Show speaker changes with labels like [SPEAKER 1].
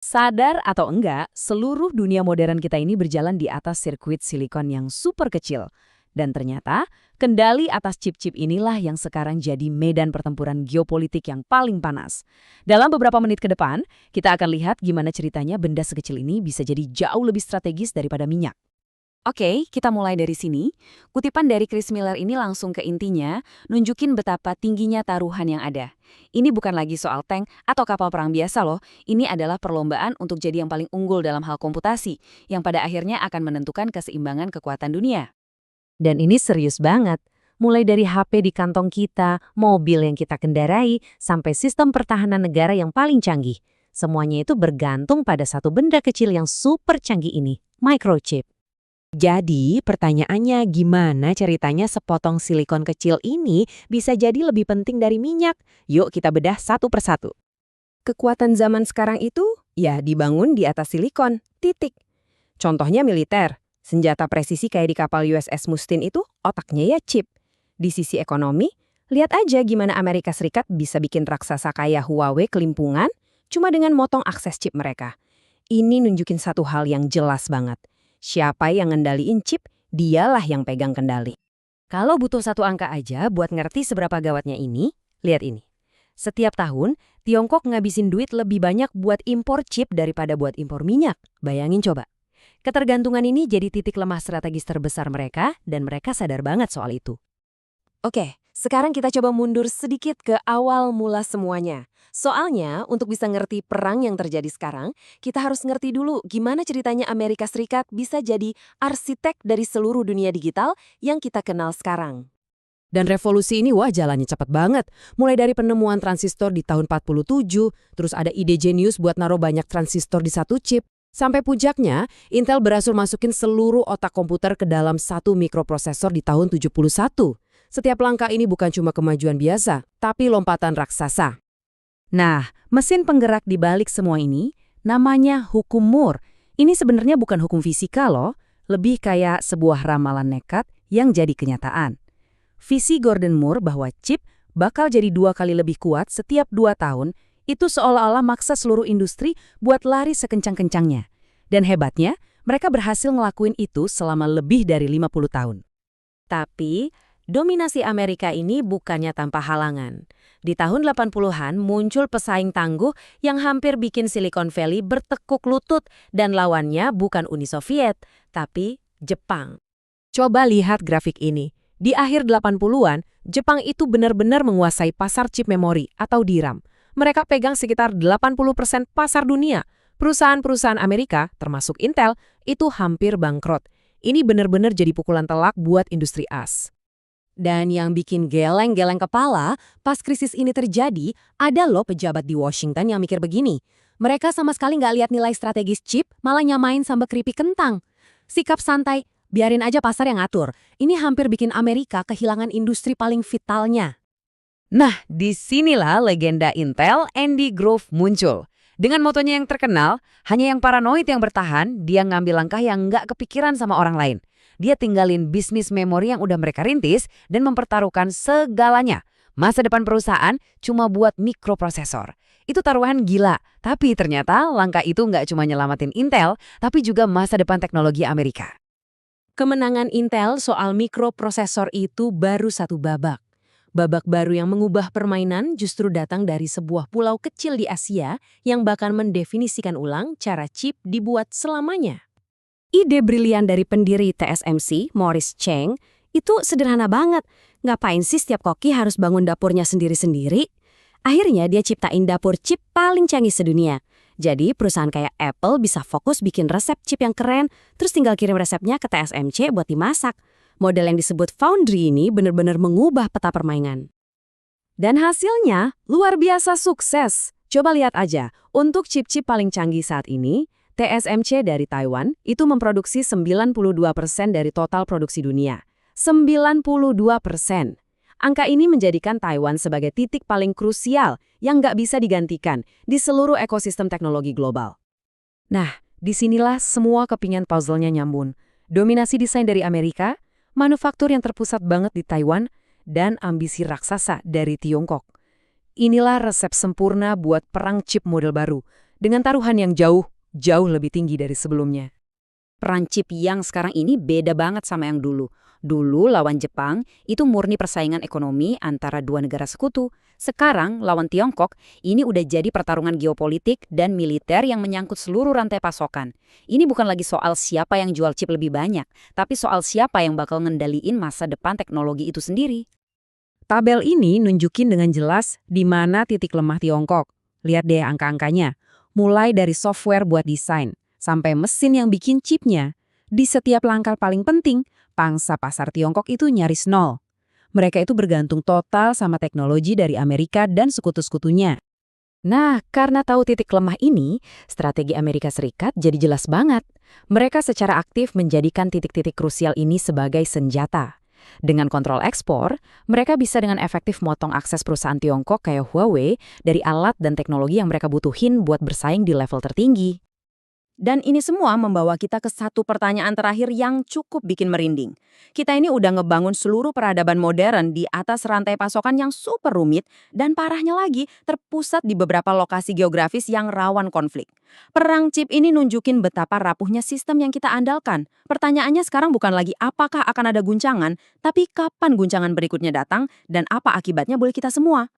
[SPEAKER 1] Sadar atau enggak, seluruh dunia modern kita ini berjalan di atas sirkuit silikon yang super kecil. Dan ternyata, kendali atas chip-chip inilah yang sekarang jadi medan pertempuran geopolitik yang paling panas. Dalam beberapa menit ke depan, kita akan lihat gimana ceritanya benda sekecil ini bisa jadi jauh lebih strategis daripada minyak. Oke, kita mulai dari sini. Kutipan dari Chris Miller ini langsung ke intinya, nunjukin betapa tingginya taruhan yang ada. Ini bukan lagi soal tank atau kapal perang biasa loh, ini adalah perlombaan untuk jadi yang paling unggul dalam hal komputasi, yang pada akhirnya akan menentukan keseimbangan kekuatan dunia.
[SPEAKER 2] Dan ini serius banget. Mulai dari HP di kantong kita, mobil yang kita kendarai, sampai sistem pertahanan negara yang paling canggih. Semuanya itu bergantung pada satu benda kecil yang super canggih ini, microchip. Jadi, pertanyaannya gimana ceritanya sepotong silikon kecil ini bisa jadi lebih penting dari minyak? Yuk kita bedah satu persatu.
[SPEAKER 3] Kekuatan zaman sekarang itu ya dibangun di atas silikon, titik. Contohnya militer, senjata presisi kayak di kapal USS Mustin itu otaknya ya chip. Di sisi ekonomi, lihat aja gimana Amerika Serikat bisa bikin raksasa kayak Huawei kelimpungan cuma dengan motong akses chip mereka. Ini nunjukin satu hal yang jelas banget. Siapa yang ngendaliin chip, dialah yang pegang kendali.
[SPEAKER 2] Kalau butuh satu angka aja buat ngerti seberapa gawatnya ini, lihat ini. Setiap tahun, Tiongkok ngabisin duit lebih banyak buat impor chip daripada buat impor minyak. Bayangin coba. Ketergantungan ini jadi titik lemah strategis terbesar mereka, dan mereka sadar banget soal itu.
[SPEAKER 3] Oke, sekarang kita coba mundur sedikit ke awal mula semuanya. Soalnya, untuk bisa ngerti perang yang terjadi sekarang, kita harus ngerti dulu gimana ceritanya Amerika Serikat bisa jadi arsitek dari seluruh dunia digital yang kita kenal sekarang.
[SPEAKER 4] Dan revolusi ini wah jalannya cepat banget. Mulai dari penemuan transistor di tahun 47, terus ada ide jenius buat naruh banyak transistor di satu chip. Sampai puncaknya, Intel berhasil masukin seluruh otak komputer ke dalam satu mikroprosesor di tahun 71. Setiap langkah ini bukan cuma kemajuan biasa, tapi lompatan raksasa.
[SPEAKER 2] Nah, mesin penggerak di balik semua ini namanya hukum Moore. Ini sebenarnya bukan hukum fisika loh, lebih kayak sebuah ramalan nekat yang jadi kenyataan. Visi Gordon Moore bahwa chip bakal jadi 2 kali lebih kuat setiap 2 tahun, itu seolah-olah maksa seluruh industri buat lari sekencang-kencangnya. Dan hebatnya, mereka berhasil ngelakuin itu selama lebih dari 50 tahun. Tapi, dominasi Amerika ini bukannya tanpa halangan. Di tahun 80-an muncul pesaing tangguh yang hampir bikin Silicon Valley bertekuk lutut dan lawannya bukan Uni Soviet, tapi Jepang.
[SPEAKER 4] Coba lihat grafik ini. Di akhir 80-an, Jepang itu benar-benar menguasai pasar chip memori atau DRAM. Mereka pegang sekitar 80% pasar dunia. Perusahaan-perusahaan Amerika, termasuk Intel, itu hampir bangkrut. Ini benar-benar jadi pukulan telak buat industri as.
[SPEAKER 2] Dan yang bikin geleng-geleng kepala, pas krisis ini terjadi, ada loh pejabat di Washington yang mikir begini. Mereka sama sekali nggak lihat nilai strategis chip, malah nyamain sama keripik kentang. Sikap santai, biarin aja pasar yang ngatur. Ini hampir bikin Amerika kehilangan industri paling vitalnya.
[SPEAKER 1] Nah, disinilah legenda Intel Andy Grove muncul. Dengan motonya yang terkenal, hanya yang paranoid yang bertahan, dia ngambil langkah yang nggak kepikiran sama orang lain. Dia tinggalin bisnis memori yang udah mereka rintis dan mempertaruhkan segalanya. Masa depan perusahaan cuma buat mikroprosesor. Itu taruhan gila, tapi ternyata langkah itu nggak cuma nyelamatin Intel, tapi juga masa depan teknologi Amerika.
[SPEAKER 2] Kemenangan Intel soal mikroprosesor itu baru satu babak. Babak baru yang mengubah permainan justru datang dari sebuah pulau kecil di Asia yang bahkan mendefinisikan ulang cara chip dibuat selamanya. Ide brilian dari pendiri TSMC, Morris Chang, itu sederhana banget. Ngapain sih setiap koki harus bangun dapurnya sendiri-sendiri? Akhirnya dia ciptain dapur chip paling canggih sedunia. Jadi perusahaan kayak Apple bisa fokus bikin resep chip yang keren, terus tinggal kirim resepnya ke TSMC buat dimasak. Model yang disebut Foundry ini benar-benar mengubah peta permainan. Dan hasilnya luar biasa sukses. Coba lihat aja, untuk chip-chip paling canggih saat ini, TSMC dari Taiwan itu memproduksi 92% dari total produksi dunia. 92%. Angka ini menjadikan Taiwan sebagai titik paling krusial yang nggak bisa digantikan di seluruh ekosistem teknologi global. Nah, disinilah semua kepingan puzzle-nya nyambung. Dominasi desain dari Amerika, manufaktur yang terpusat banget di Taiwan, dan ambisi raksasa dari Tiongkok. Inilah resep sempurna buat perang chip model baru.
[SPEAKER 4] dengan taruhan yang jauh lebih tinggi dari sebelumnya.
[SPEAKER 1] Peran chip yang sekarang ini beda banget sama yang dulu. Dulu lawan Jepang, itu murni persaingan ekonomi antara dua negara sekutu. Sekarang lawan Tiongkok, ini udah jadi pertarungan geopolitik dan militer yang menyangkut seluruh rantai pasokan. Ini bukan lagi soal siapa yang jual chip lebih banyak, tapi soal siapa yang bakal ngendaliin masa depan teknologi itu sendiri.
[SPEAKER 2] Tabel ini nunjukin dengan jelas di mana titik lemah Tiongkok. Lihat deh angka-angkanya. Mulai dari software buat desain, sampai mesin yang bikin chipnya. Di setiap langkah paling penting, pangsa pasar Tiongkok itu nyaris nol. Mereka itu bergantung total sama teknologi dari Amerika dan sekutu-sekutunya.
[SPEAKER 1] Nah, karena tahu titik lemah ini, strategi Amerika Serikat jadi jelas banget. Mereka secara aktif menjadikan titik-titik krusial ini sebagai senjata. Dengan kontrol ekspor, mereka bisa dengan efektif motong akses perusahaan Tiongkok kayak Huawei dari alat dan teknologi yang mereka butuhin buat bersaing di level tertinggi. Dan ini semua membawa kita ke satu pertanyaan terakhir yang cukup bikin merinding. Kita ini udah ngebangun seluruh peradaban modern di atas rantai pasokan yang super rumit dan parahnya lagi terpusat di beberapa lokasi geografis yang rawan konflik. Perang chip ini nunjukin betapa rapuhnya sistem yang kita andalkan. Pertanyaannya sekarang bukan lagi apakah akan ada guncangan, tapi kapan guncangan berikutnya datang dan apa akibatnya buat kita semua.